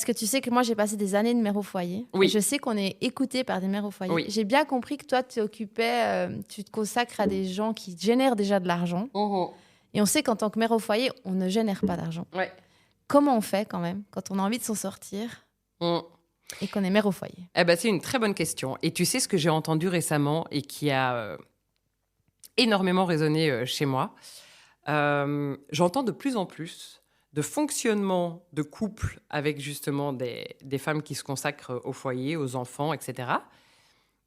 Parce que tu sais que moi, j'ai passé des années de mère au foyer. Oui. Et je sais qu'on est écouté par des mères au foyer. Oui. J'ai bien compris que toi, tu te consacres à des gens qui génèrent déjà de l'argent. Et on sait qu'en tant que mère au foyer, on ne génère pas d'argent. Ouais. Comment on fait quand même quand on a envie de s'en sortir et qu'on est mère au foyer? C'est une très bonne question. Et tu sais ce que j'ai entendu récemment et qui a énormément résonné chez moi. J'entends de plus en plus de fonctionnement de couple avec justement des femmes qui se consacrent au foyer, aux enfants, etc.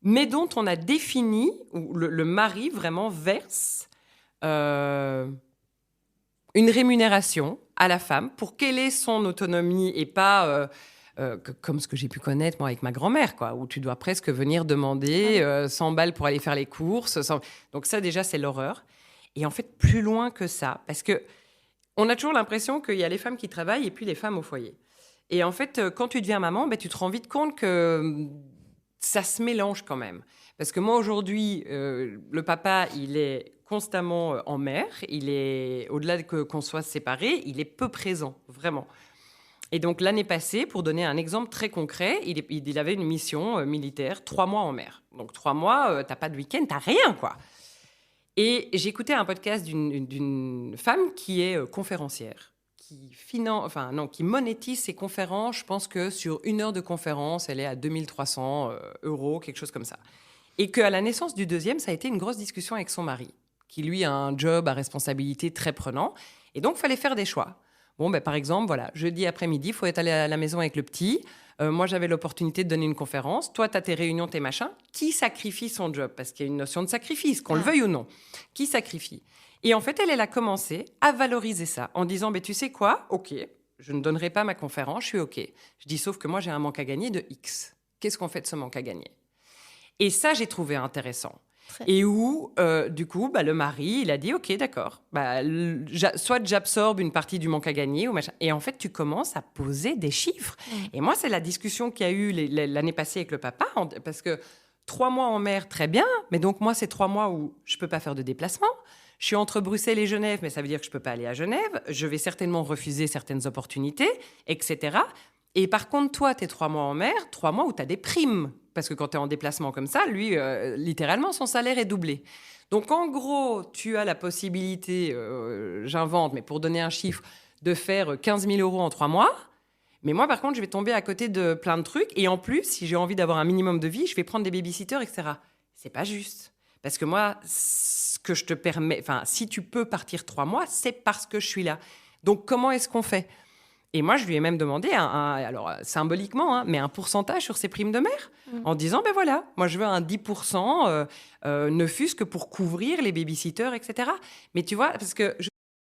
Mais dont on a défini, où le mari vraiment verse une rémunération à la femme pour qu'elle ait son autonomie et pas... comme ce que j'ai pu connaître moi avec ma grand-mère, quoi, où tu dois presque venir demander 100 balles pour aller faire les courses. Donc ça, déjà, c'est l'horreur. Et en fait, plus loin que ça, parce que on a toujours l'impression qu'il y a les femmes qui travaillent et puis les femmes au foyer. Et en fait, quand tu deviens maman, tu te rends vite compte que ça se mélange quand même. Parce que moi, aujourd'hui, le papa, il est constamment en mer. Il est, au-delà qu'on soit séparés, il est peu présent, vraiment. Et donc, l'année passée, pour donner un exemple très concret, il avait une mission militaire, 3 mois en mer. Donc, 3 mois, t'as pas de week-end, t'as rien, quoi. Et j'ai écouté un podcast d'une femme qui est conférencière, qui monétise ses conférences. Je pense que sur 1 heure de conférence, elle est à 2300 euros, quelque chose comme ça. Et qu'à la naissance du deuxième, ça a été une grosse discussion avec son mari, qui lui a un job à responsabilité très prenant. Et donc, il fallait faire des choix. Bon, par exemple, voilà, jeudi après-midi, il faut être allé à la maison avec le petit. Moi, j'avais l'opportunité de donner une conférence. Toi, tu as tes réunions, tes machins. Qui sacrifie son job? Parce qu'il y a une notion de sacrifice, qu'on le veuille ou non. Qui sacrifie? Et en fait, elle a commencé à valoriser ça en disant, tu sais quoi? OK, je ne donnerai pas ma conférence, je suis OK. Je dis, sauf que moi, j'ai un manque à gagner de X. Qu'est-ce qu'on fait de ce manque à gagner? Et ça, j'ai trouvé intéressant. Et où, du coup, le mari, il a dit, OK, d'accord, soit j'absorbe une partie du manque à gagner, ou machin. Et en fait, tu commences à poser des chiffres. Et moi, c'est la discussion qu'il y a eu l'année passée avec le papa, parce que 3 mois en mer, très bien, mais donc moi, c'est 3 mois où je ne peux pas faire de déplacement. Je suis entre Bruxelles et Genève, mais ça veut dire que je ne peux pas aller à Genève. Je vais certainement refuser certaines opportunités, etc. Et par contre, toi, tes 3 mois en mer, 3 mois où tu as des primes. Parce que quand tu es en déplacement comme ça, lui, littéralement, son salaire est doublé. Donc, en gros, tu as la possibilité, j'invente, mais pour donner un chiffre, de faire 15 000 euros en 3 mois. Mais moi, par contre, je vais tomber à côté de plein de trucs. Et en plus, si j'ai envie d'avoir un minimum de vie, je vais prendre des babysitters, etc. C'est pas juste. Parce que moi, ce que je te permets... Enfin, si tu peux partir 3 mois, c'est parce que je suis là. Donc, comment est-ce qu'on fait ? Et moi, je lui ai même demandé, alors symboliquement, mais un pourcentage sur ses primes de mère, en disant, voilà, moi je veux un 10%, ne fût-ce que pour couvrir les babysitters, etc. Mais tu vois, parce que